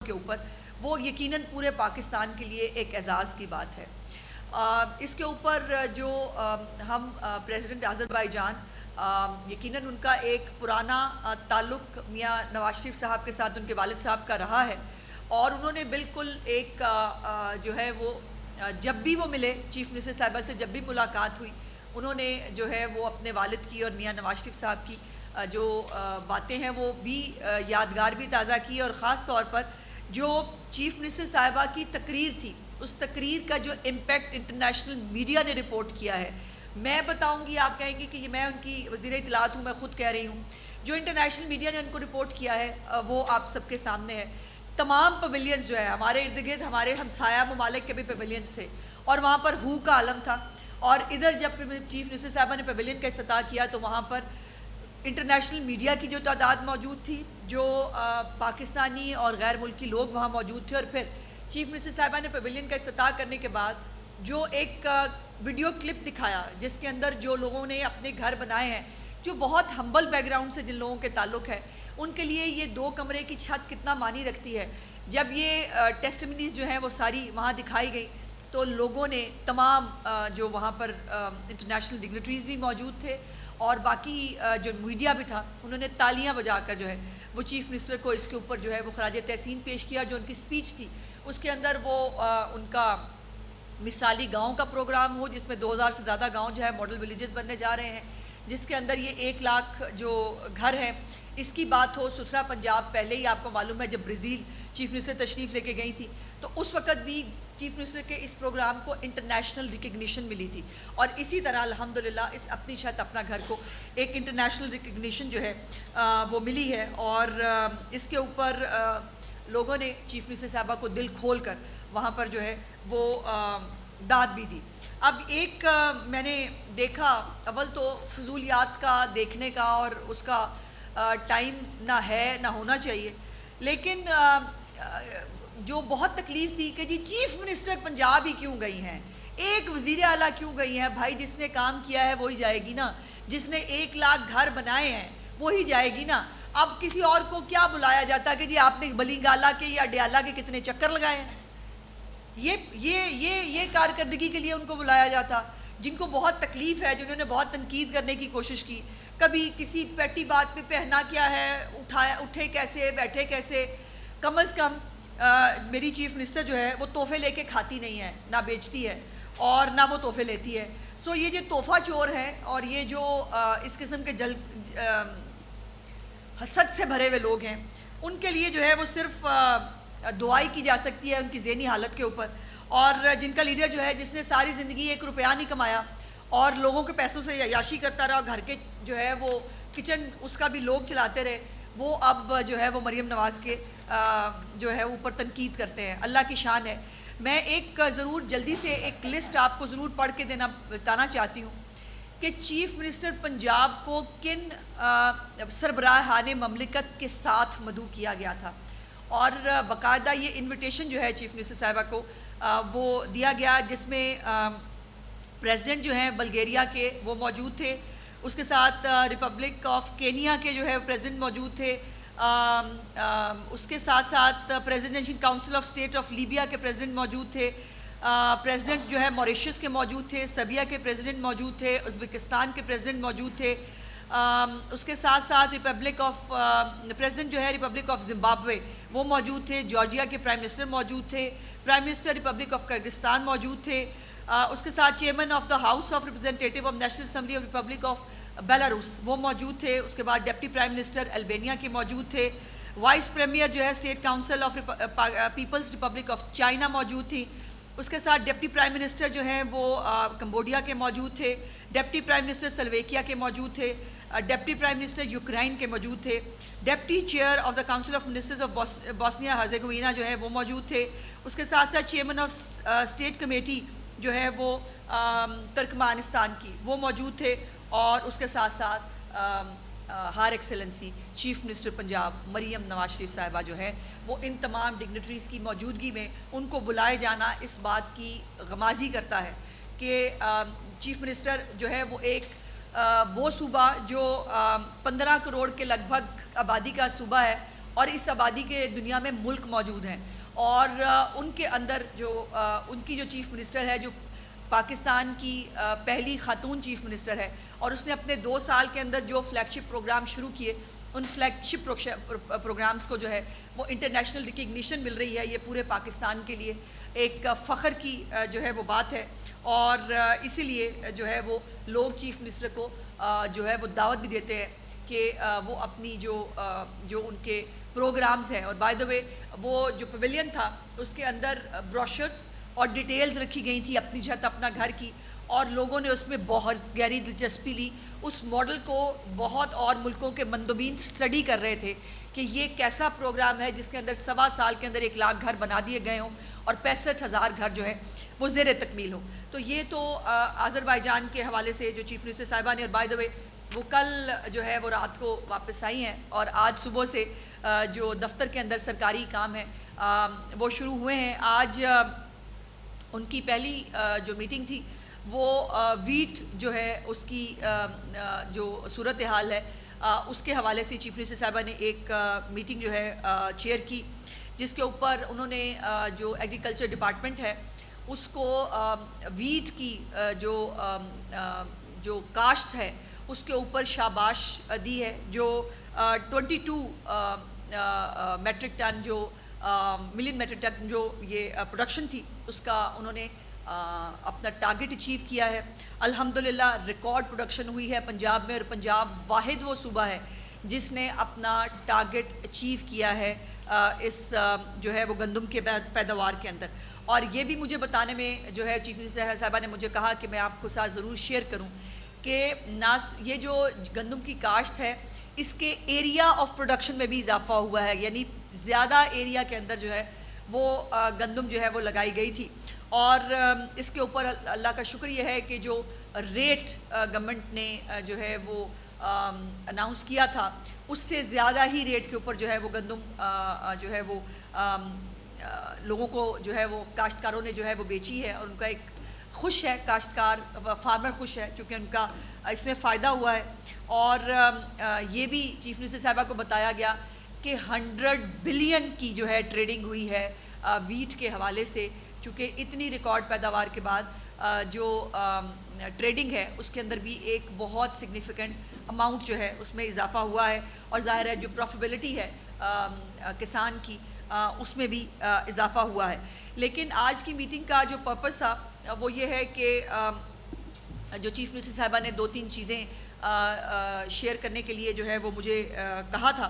کے اوپر، وہ یقیناً پورے پاکستان کے لیے ایک اعزاز کی بات ہے۔ اس کے اوپر جو ہم پریزیڈنٹ آذربائیجان، یقیناً ان کا ایک پرانا تعلق میاں نواز شریف صاحب کے ساتھ ان کے والد صاحب کا رہا ہے، اور انہوں نے بالکل ایک جو ہے وہ جب بھی وہ ملے چیف منسٹر صاحبہ سے، جب بھی ملاقات ہوئی، انہوں نے جو ہے وہ اپنے والد کی اور میاں نواز شریف صاحب کی جو باتیں ہیں وہ بھی یادگار بھی تازہ کی، اور خاص طور پر جو چیف منسٹر صاحبہ کی تقریر تھی، اس تقریر کا جو امپیکٹ انٹرنیشنل میڈیا نے رپورٹ کیا ہے، میں بتاؤں گی، آپ کہیں گے کہ میں ان کی وزیر اطلاعات ہوں، میں خود کہہ رہی ہوں، جو انٹرنیشنل میڈیا نے ان کو رپورٹ کیا ہے وہ آپ سب کے سامنے ہے۔ تمام پیویلینز جو ہے ہمارے ارد گرد، ہمارے ہمسایہ ممالک کے بھی پیویلینز تھے، اور وہاں پر ہو کا عالم تھا، اور ادھر جب چیف منسٹر صاحبہ نے پیویلین کا افتتاح کیا تو وہاں پر انٹرنیشنل میڈیا کی جو تعداد موجود تھی، جو پاکستانی اور غیر ملکی لوگ وہاں موجود تھے، اور پھر چیف منسٹر صاحبہ نے پیویلین کا افتتاح کرنے کے بعد جو ایک ویڈیو کلپ دکھایا جس کے اندر جو لوگوں نے اپنے گھر بنائے ہیں، جو بہت ہمبل بیک گراؤنڈ سے جن لوگوں کے تعلق ہے، ان کے لیے یہ 2 کمرے کی چھت کتنا معنی رکھتی ہے۔ جب یہ ٹیسٹمنیز جو ہیں وہ ساری وہاں دکھائی گئی تو لوگوں نے تمام جو وہاں پر انٹرنیشنل ڈگنیٹریز بھی موجود تھے اور باقی جو میڈیا بھی تھا، انہوں نے تالیاں بجا کر جو ہے وہ چیف منسٹر کو اس کے اوپر جو ہے وہ خراج تحسین پیش کیا۔ جو ان کی سپیچ تھی اس کے اندر وہ ان کا مثالی گاؤں کا پروگرام ہو، جس میں 2000 سے زیادہ گاؤں جو ہے ماڈل ولیجز بننے جا رہے ہیں، جس کے اندر یہ 1 لاکھ جو گھر ہیں، اس کی بات ہو۔ ستھرا پنجاب، پہلے ہی آپ کو معلوم ہے جب برازیل چیف منسٹر تشریف لے کے گئی تھی تو اس وقت بھی چیف منسٹر کے اس پروگرام کو انٹرنیشنل ریکگنیشن ملی تھی، اور اسی طرح الحمدللہ اس اپنی چھت اپنا گھر کو ایک انٹرنیشنل ریکگنیشن جو ہے وہ ملی ہے، اور اس کے اوپر لوگوں نے چیف منسٹر صاحبہ کو دل کھول کر وہاں پر جو ہے وہ داد بھی دی۔ اب ایک میں نے دیکھا، اول تو فضولیات کا دیکھنے کا اور اس کا ٹائم نہ ہے نہ ہونا چاہیے، لیکن جو بہت تکلیف تھی کہ جی چیف منسٹر پنجاب ہی کیوں گئی ہیں، ایک وزیر اعلیٰ کیوں گئی ہیں؟ بھائی جس نے کام کیا ہے وہی جائے گی نا، جس نے 1 لاکھ گھر بنائے ہیں وہی جائے گی نا۔ اب کسی اور کو کیا بلایا جاتا کہ جی آپ نے بلنگالہ کے یا ڈیالہ کے کتنے چکر لگائے ہیں، یہ کارکردگی کے لیے ان کو بلایا جاتا۔ جن کو بہت تکلیف ہے، جنہوں نے بہت تنقید کرنے کی کوشش کی، کبھی کسی پیٹی بات پہ پہنا کیا ہے، اٹھے کیسے، بیٹھے کیسے، کم از کم میری چیف منسٹر جو ہے وہ تحفے لے کے کھاتی نہیں ہے، نہ بیچتی ہے اور نہ وہ تحفے لیتی ہے۔ سو یہ جو تحفہ چور ہے اور یہ جو اس قسم کے حسد سے بھرے ہوئے لوگ ہیں، ان کے لیے جو ہے وہ صرف دعائی کی جا سکتی ہے ان کی ذہنی حالت کے اوپر، اور جن کا لیڈر جو ہے جس نے ساری زندگی 1 روپیہ نہیں کمایا اور لوگوں کے پیسوں سے عیاشی کرتا رہا، گھر کے جو ہے وہ کچن اس کا بھی لوگ چلاتے رہے، وہ اب جو ہے وہ مریم نواز کے جو ہے اوپر تنقید کرتے ہیں۔ اللہ کی شان ہے۔ میں ایک ضرور جلدی سے ایک لسٹ آپ کو ضرور پڑھ کے بتانا چاہتی ہوں کہ چیف منسٹر پنجاب کو کن سربراہان مملکت کے ساتھ مدعو کیا گیا تھا، اور باقاعدہ یہ انویٹیشن جو ہے چیف منسٹر صاحبہ کو وہ دیا گیا، جس میں پریزیڈنٹ جو ہیں بلگیریا کے وہ موجود تھے، اس کے ساتھ ریپبلک آف کینیا کے جو ہے پریزیڈنٹ موجود تھے، اس کے ساتھ ساتھ presidential council of state of Libya کے پریزیڈنٹ موجود تھے، پریزیڈنٹ جو ہے موریشیس کے موجود تھے، سربیا کے پریزیڈنٹ موجود تھے، ازبکستان کے پریزیڈنٹ موجود تھے، اس کے ساتھ ساتھ پریزیڈنٹ جو ہے ریپبلک آف زمبابوے وہ موجود تھے، جارجیا کے پرائم منسٹر موجود تھے، prime minister Republic of Kyrgyzstan موجود تھے، اس کے ساتھ chairman of the House of Representative of National Assembly of Republic of Belarus وہ موجود تھے، اس کے بعد ڈپٹی پرائم منسٹر البینیا کے موجود تھے، وائس پریمیئر جو ہے State Council of People's Republic of China موجود تھی، اس کے ساتھ ڈپٹی پرائم منسٹر جو ہیں وہ کمبوڈیا کے موجود تھے، ڈپٹی پرائم منسٹر سلویکیا کے موجود تھے، ڈپٹی پرائم منسٹر یوکرائن کے موجود تھے، deputy chair of the council of ministers of Bosnia Herzegovina جو ہے وہ موجود تھے، اس کے ساتھ ساتھ چیئرمین آف اسٹیٹ کمیٹی جو ہے وہ ترکمانستان کی وہ موجود تھے، اور اس کے ساتھ ساتھ ہار excellency chief minister Punjab Maryam Nawaz Sharif صاحبہ جو ہے وہ ان تمام ڈگنیٹریز کی موجودگی میں ان کو بلائے جانا اس بات کی غمازی کرتا ہے کہ چیف منسٹر جو ہے وہ ایک وہ صوبہ جو 15 کروڑ کے لگ بھگ آبادی کا صوبہ ہے اور اس آبادی کے دنیا میں ملک موجود ہیں، اور ان کے اندر جو ان کی جو چیف منسٹر ہے، جو پاکستان کی پہلی خاتون چیف منسٹر ہے، اور اس نے اپنے 2 سال کے اندر جو فلیگ شپ پروگرام شروع کیے، ان فلیگ شپ پروگرامز کو جو ہے وہ انٹرنیشنل ریکگنیشن مل رہی ہے. یہ پورے پاکستان کے لیے ایک فخر کی جو ہے وہ بات ہے، اور اسی لیے جو ہے وہ لوگ چیف منسٹر کو جو ہے وہ دعوت بھی دیتے ہیں کہ وہ اپنی جو ان کے پروگرامز ہیں. اور بائی دا وے وہ جو پویلین تھا اس کے اندر بروشرز اور ڈیٹیلز رکھی گئی تھی اپنی چھت اپنا گھر کی، اور لوگوں نے اس میں بہت گہری دلچسپی لی. اس ماڈل کو بہت اور ملکوں کے مندوبین سٹڈی کر رہے تھے کہ یہ کیسا پروگرام ہے جس کے اندر 1.25 سال کے اندر 1 لاکھ گھر بنا دیے گئے ہوں اور 65,000 گھر جو ہے وہ زیر تکمیل ہوں. تو یہ تو آذربائیجان کے حوالے سے جو چیف منسٹر صاحبہ نے، اور بائی دا وے وہ کل جو ہے وہ رات کو واپس آئی ہیں، اور آج صبح سے جو دفتر کے اندر سرکاری کام ہے وہ شروع ہوئے ہیں. آج ان کی پہلی جو میٹنگ تھی وہ ویٹ جو ہے اس کی جو صورتحال ہے اس کے حوالے سے چیف منسٹر صاحبہ نے ایک میٹنگ جو ہے چیئر کی، جس کے اوپر انہوں نے جو ایگریکلچر ڈپارٹمنٹ ہے اس کو ویٹ کی جو کاشت ہے اس کے اوپر شاباش دی ہے. جو 22 میٹرک ٹن جو ملین میٹرک ٹن جو یہ پروڈکشن تھی اس کا انہوں نے اپنا ٹارگٹ اچیو کیا ہے. الحمدللہ ریکارڈ پروڈکشن ہوئی ہے پنجاب میں، اور پنجاب واحد وہ صوبہ ہے جس نے اپنا ٹارگٹ اچیو کیا ہے اس جو ہے وہ گندم کے پیداوار کے اندر. اور یہ بھی مجھے بتانے میں جو ہے چیف منسٹر صاحبہ نے مجھے کہا کہ میں آپ کو ساتھ ضرور شیئر کروں کہ یہ جو گندم کی کاشت ہے اس کے ایریا آف پروڈکشن میں بھی اضافہ ہوا ہے، یعنی زیادہ ایریا کے اندر جو ہے وہ گندم جو ہے وہ لگائی گئی تھی. اور اس کے اوپر اللہ کا شکر یہ ہے کہ جو ریٹ گورنمنٹ نے جو ہے وہ اناؤنس کیا تھا اس سے زیادہ ہی ریٹ کے اوپر جو ہے وہ گندم جو ہے وہ لوگوں کو جو ہے وہ کاشتکاروں نے جو ہے وہ بیچی ہے. اور ان کا ایک خوش ہے کاشتکار، فارمر خوش ہے کیونکہ ان کا اس میں فائدہ ہوا ہے. اور یہ بھی چیف منسٹر صاحبہ کو بتایا گیا کہ 100 بلین کی جو ہے ٹریڈنگ ہوئی ہے ویٹ کے حوالے سے، چونکہ اتنی ریکارڈ پیداوار کے بعد جو ٹریڈنگ ہے اس کے اندر بھی ایک بہت سگنیفیکنٹ اماؤنٹ جو ہے اس میں اضافہ ہوا ہے. اور ظاہر ہے جو پروفیبلٹی ہے کسان کی اس میں بھی اضافہ ہوا ہے. لیکن آج کی میٹنگ کا جو پرپس تھا وہ یہ ہے کہ جو چیف منسٹر صاحبہ نے 2-3 چیزیں شیئر کرنے کے لیے جو ہے وہ مجھے کہا تھا.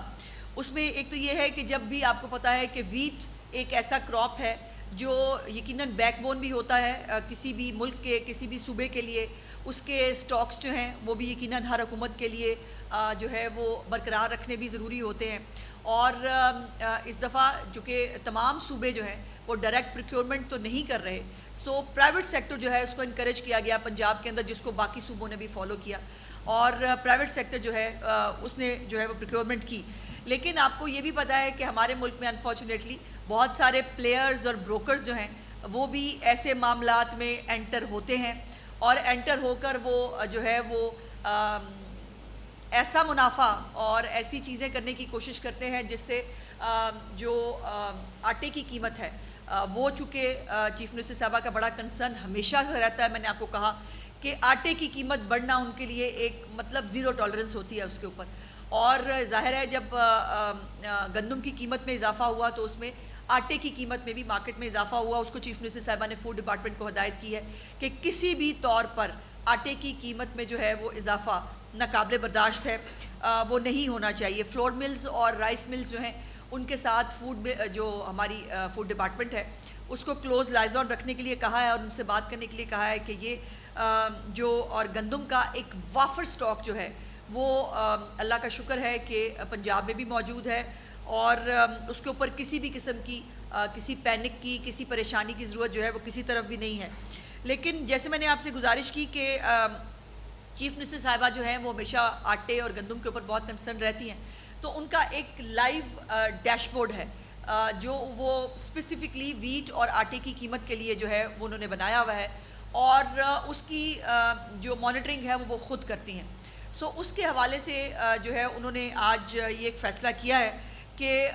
اس میں ایک تو یہ ہے کہ جب بھی آپ کو پتہ ہے کہ ویٹ ایک ایسا کراپ ہے جو یقیناً بیک بون بھی ہوتا ہے کسی بھی ملک کے، کسی بھی صوبے کے لیے. اس کے سٹاکس جو ہیں وہ بھی یقیناً ہر حکومت کے لیے جو ہے وہ برقرار رکھنے بھی ضروری ہوتے ہیں. اور اس دفعہ جو کہ تمام صوبے جو ہیں وہ ڈائریکٹ پروکیورمنٹ تو نہیں کر رہے، سو پرائیویٹ سیکٹر جو ہے اس کو انکریج کیا گیا پنجاب کے اندر، جس کو باقی صوبوں نے بھی فالو کیا، اور پرائیویٹ سیکٹر جو ہے اس نے جو ہے وہ پروکیورمنٹ کی. لیکن آپ کو یہ بھی پتہ ہے کہ ہمارے ملک میں انفارچونیٹلی بہت سارے پلیئرز اور بروکرز جو ہیں وہ بھی ایسے معاملات میں انٹر ہوتے ہیں، اور انٹر ہو کر وہ جو ہے وہ ایسا منافع اور ایسی چیزیں کرنے کی کوشش کرتے ہیں جس سے جو آٹے کی قیمت ہے وہ، چونکہ چیف منسٹر صاحبہ کا بڑا کنسرن ہمیشہ سے رہتا ہے، میں نے آپ کو کہا کہ آٹے کی قیمت بڑھنا ان کے لیے ایک مطلب زیرو ٹالرنس ہوتی ہے اس کے اوپر. اور ظاہر ہے جب گندم کی قیمت میں اضافہ ہوا تو اس میں آٹے کی قیمت میں بھی مارکیٹ میں اضافہ ہوا. اس کو چیف منسٹر صاحبہ نے فوڈ ڈپارٹمنٹ کو ہدایت کی ہے کہ کسی بھی طور پر آٹے کی قیمت میں جو ہے وہ اضافہ ناقابل برداشت ہے، وہ نہیں ہونا چاہیے. فلور ملز اور رائس ملز جو ہیں ان کے ساتھ جو ہماری فوڈ ڈپارٹمنٹ ہے اس کو کلوز لائزون رکھنے کے لیے کہا ہے، اور ان سے بات کرنے کے لیے کہا ہے کہ یہ جو اور گندم کا ایک وافر سٹاک جو ہے وہ اللہ کا شکر ہے کہ پنجاب میں بھی موجود ہے، اور اس کے اوپر کسی بھی قسم کی کسی پینک کی، کسی پریشانی کی ضرورت جو ہے وہ کسی طرف بھی نہیں ہے. لیکن جیسے میں نے آپ سے گزارش کی کہ چیف منسٹر صاحبہ جو ہیں وہ ہمیشہ آٹے اور گندم کے اوپر بہت کنسرن رہتی ہیں، تو ان کا ایک لائیو ڈیش بورڈ ہے جو وہ اسپیسیفکلی ویٹ اور آٹے کی قیمت کے لیے جو ہے وہ انہوں نے بنایا ہوا ہے، اور اس کی جو مانیٹرنگ ہے وہ خود کرتی ہیں. سو اس کے حوالے سے جو ہے انہوں نے آج یہ ایک فیصلہ کیا ہے کہ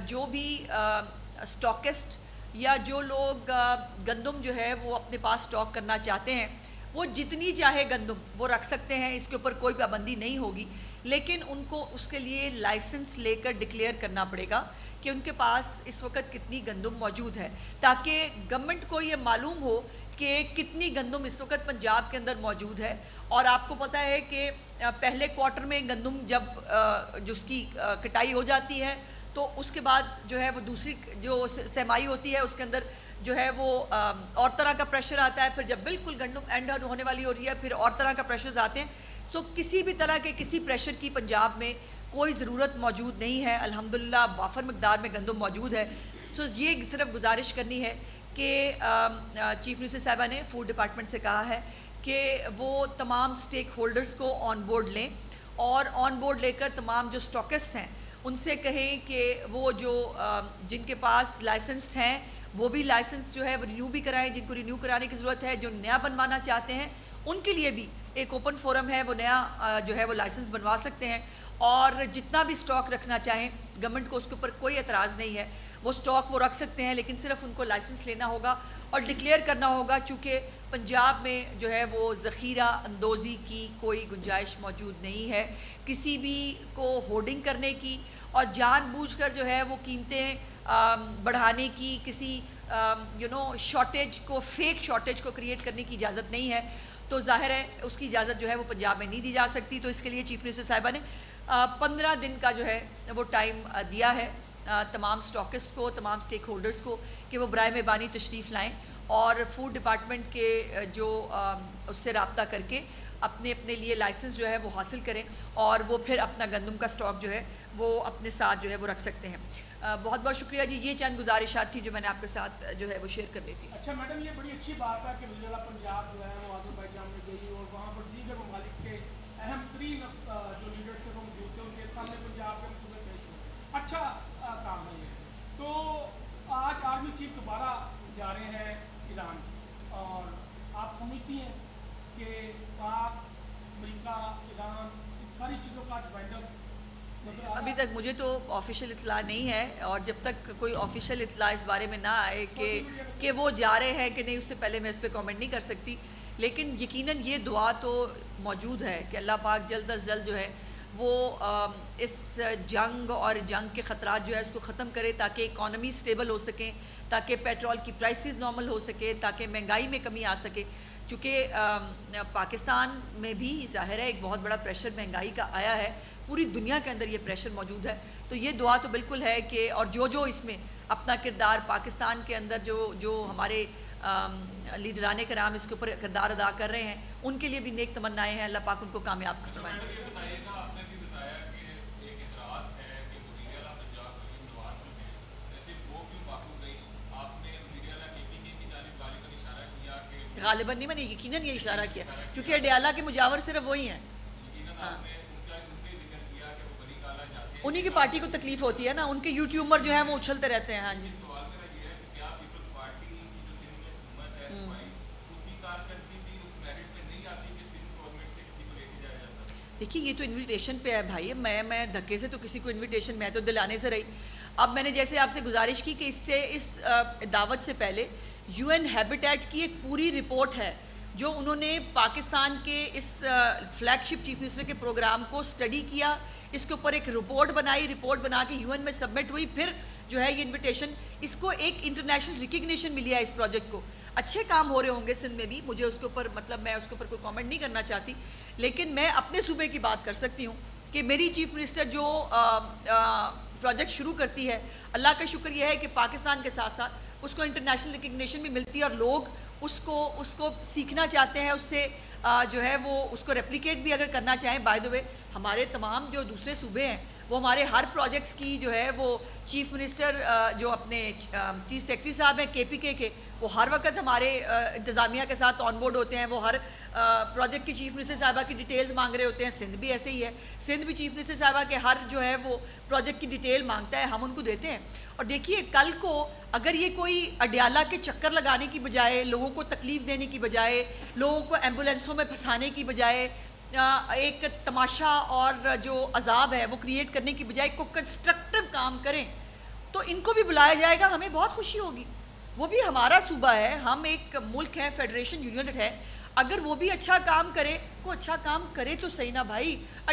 جو بھی اسٹاکسٹ یا جو لوگ گندم جو ہے وہ اپنے پاس اسٹاک کرنا چاہتے ہیں وہ جتنی چاہے گندم وہ رکھ سکتے ہیں، اس کے اوپر کوئی پابندی نہیں ہوگی، لیکن ان کو اس کے لیے لائسنس لے کر ڈکلیئر کرنا پڑے گا کہ ان کے پاس اس وقت کتنی گندم موجود ہے، تاکہ گورنمنٹ کو یہ معلوم ہو کہ کتنی گندم اس وقت پنجاب کے اندر موجود ہے۔ اور آپ کو پتہ ہے کہ پہلے کوارٹر میں گندم جب جس کی کٹائی ہو جاتی ہے تو اس کے بعد جو ہے وہ دوسری جو سیمائی ہوتی ہے اس کے اندر جو ہے وہ اور طرح کا پریشر آتا ہے، پھر جب بالکل گندم اینڈ ہونے والی ہو رہی ہے پھر اور طرح کا پریشرز آتے ہیں۔ سو کسی بھی طرح کے کسی پریشر کی پنجاب میں کوئی ضرورت موجود نہیں ہے، الحمدللہ وافر مقدار میں گندم موجود ہے۔ سو یہ صرف گزارش کرنی ہے کہ چیف منسٹر صاحبہ نے فوڈ ڈپارٹمنٹ سے کہا ہے کہ وہ تمام سٹیک ہولڈرز کو آن بورڈ لیں، اور آن بورڈ لے کر تمام جو اسٹاکسٹ ہیں ان سے کہیں کہ وہ جو جن کے پاس لائسنس ہیں وہ بھی لائسنس جو ہے وہ رینیو بھی کرائیں، جن کو رینیو کرانے کی ضرورت ہے، جو نیا بنوانا چاہتے ہیں ان کے لیے بھی ایک اوپن فورم ہے، وہ نیا جو ہے وہ لائسنس بنوا سکتے ہیں، اور جتنا بھی سٹاک رکھنا چاہیں گورنمنٹ کو اس کے اوپر کوئی اعتراض نہیں ہے، وہ سٹاک وہ رکھ سکتے ہیں، لیکن صرف ان کو لائسنس لینا ہوگا اور ڈکلیئر کرنا ہوگا، چونکہ پنجاب میں جو ہے وہ ذخیرہ اندوزی کی کوئی گنجائش موجود نہیں ہے، کسی بھی کو ہورڈنگ کرنے کی اور جان بوجھ کر جو ہے وہ قیمتیں بڑھانے کی، کسی شارٹیج کو فیک شارٹیج کو کریٹ کرنے کی اجازت نہیں ہے، تو ظاہر ہے اس کی اجازت جو ہے وہ پنجاب میں نہیں دی جا سکتی۔ تو اس کے لیے چیف منسٹر صاحبہ نے 15 دن کا جو ہے وہ ٹائم دیا ہے تمام سٹاکسٹ کو، تمام سٹیک ہولڈرز کو، کہ وہ برائے مہربانی تشریف لائیں اور فوڈ ڈپارٹمنٹ کے جو اس سے رابطہ کر کے اپنے لیے لائسنس جو ہے وہ حاصل کریں، اور وہ پھر اپنا گندم کا سٹاک جو ہے وہ اپنے ساتھ جو ہے وہ رکھ سکتے ہیں۔ بہت بہت شکریہ جی، یہ چند گزارشات تھی جو میں نے آپ کے ساتھ جو ہے وہ شیئر کر لی تھی۔ اچھا میڈم، یہ بڑی اچھی بات ہے کہ وزیر اعلیٰ پنجاب جو ہے وہ آذربائیجان میں گئی اور وہاں پر دیگر ممالک کے اہم ترین جو لیڈرس ہیں وہ موجود تھے، ان کے سامنے پنجاب کے منصوبے پیش ہوئے، اچھا کام ہے یہ۔ تو آج آرمی چیف دوبارہ جا رہے ہیں ایران، اور آپ سمجھتی ہیں کہ پاک، امریکہ، ایران اس ساری چیزوں کا جوائنٹ ابھی تک مجھے تو آفیشیل اطلاع نہیں ہے، اور جب تک کوئی آفیشیل اطلاع اس بارے میں نہ آئے کہ وہ جا رہے ہیں کہ نہیں، اس سے پہلے میں اس پہ کامنٹ نہیں کر سکتی، لیکن یقیناً یہ دعا تو موجود ہے کہ اللہ پاک جلد از جلد جو ہے وہ اس جنگ اور جنگ کے خطرات جو ہے اس کو ختم کرے، تاکہ اکانومی سٹیبل ہو سکیں، تاکہ پیٹرول کی پرائسز نارمل ہو سکے، تاکہ مہنگائی میں کمی آ سکے، چونکہ پاکستان میں بھی ظاہر ہے ایک بہت بڑا پریشر مہنگائی کا آیا ہے، پوری دنیا کے اندر یہ پریشر موجود ہے، تو یہ دعا تو بالکل ہے کہ اور جو اس میں اپنا کردار پاکستان کے اندر جو ہمارے لیڈران کرام اس کے اوپر کردار ادا کر رہے ہیں ان کے لیے بھی نیک تمنائیں ہیں، اللہ پاک ان کو کامیاب فرمائے۔ غالباً نہیں، میں نے یقیناً یہ اشارہ کیا کیونکہ اڈیالہ کے مجاور صرف وہی ہیں، انہی کی پارٹی کو تکلیف ہوتی ہے نا، ان کے یوٹیوبر جو ہیں وہ اچھلتے رہتے ہیں۔ ہاں جی، دیکھیے یہ تو انویٹیشن پہ ہے بھائی، میں دھکے سے تو کسی کو انویٹیشن میں تو دلانے سے رہی۔ اب میں نے جیسے آپ سے گزارش کی کہ اس دعوت سے پہلے یو این ہیبیٹیٹ کی ایک پوری رپورٹ ہے جو انہوں نے پاکستان کے اس فلیگ شپ چیف منسٹر کے پروگرام کو سٹڈی کیا، اس کے اوپر ایک رپورٹ بنائی، رپورٹ بنا کے یو این میں سبمٹ ہوئی، پھر جو ہے یہ انویٹیشن، اس کو ایک انٹرنیشنل ریکگنیشن ملی ہے اس پروجیکٹ کو۔ اچھے کام ہو رہے ہوں گے سندھ میں بھی، مجھے اس کے اوپر میں اس کے اوپر کوئی کامنٹ نہیں کرنا چاہتی، لیکن میں اپنے صوبے کی بات کر سکتی ہوں کہ میری چیف منسٹر جو پروجیکٹ شروع کرتی ہے، اللہ کا شکر یہ ہے کہ پاکستان کے ساتھ ساتھ اس کو انٹرنیشنل ریکگنیشن بھی ملتی ہے، اور لوگ اس کو سیکھنا چاہتے ہیں، اس سے جو ہے وہ اس کو ریپلیکیٹ بھی اگر کرنا چاہیں۔ بائی دا وے ہمارے تمام جو دوسرے صوبے ہیں وہ ہمارے ہر پروجیکٹس کی جو ہے وہ چیف منسٹر جو اپنے چیف سیکرٹری صاحب ہیں کے پی کے وہ ہر وقت ہمارے انتظامیہ کے ساتھ آن بورڈ ہوتے ہیں، وہ ہر پروجیکٹ کی چیف منسٹر صاحبہ کی ڈیٹیلز مانگ رہے ہوتے ہیں۔ سندھ بھی ایسے ہی ہے، سندھ بھی چیف منسٹر صاحبہ کے ہر جو ہے وہ پروجیکٹ کی ڈیٹیل مانگتا ہے، ہم ان کو دیتے ہیں۔ اور دیکھیے کل کو اگر یہ کوئی اڈیالہ کے چکر لگانے کی بجائے، لوگوں کو تکلیف دینے کی بجائے، لوگوں کو ایمبولینسوں میں پھنسانے کی بجائے ایک تماشا اور جو عذاب ہے وہ کریٹ کرنے کی بجائے کو کنسٹرکٹیو کام کریں تو ان کو بھی بلایا جائے گا, ہمیں بہت خوشی ہوگی. وہ بھی ہمارا صوبہ ہے, ہم ایک ملک ہے, فیڈریشن یونین ہے, اگر وہ بھی اچھا کام کرے, کو اچھا کام کرے تو صحیح نا بھائی.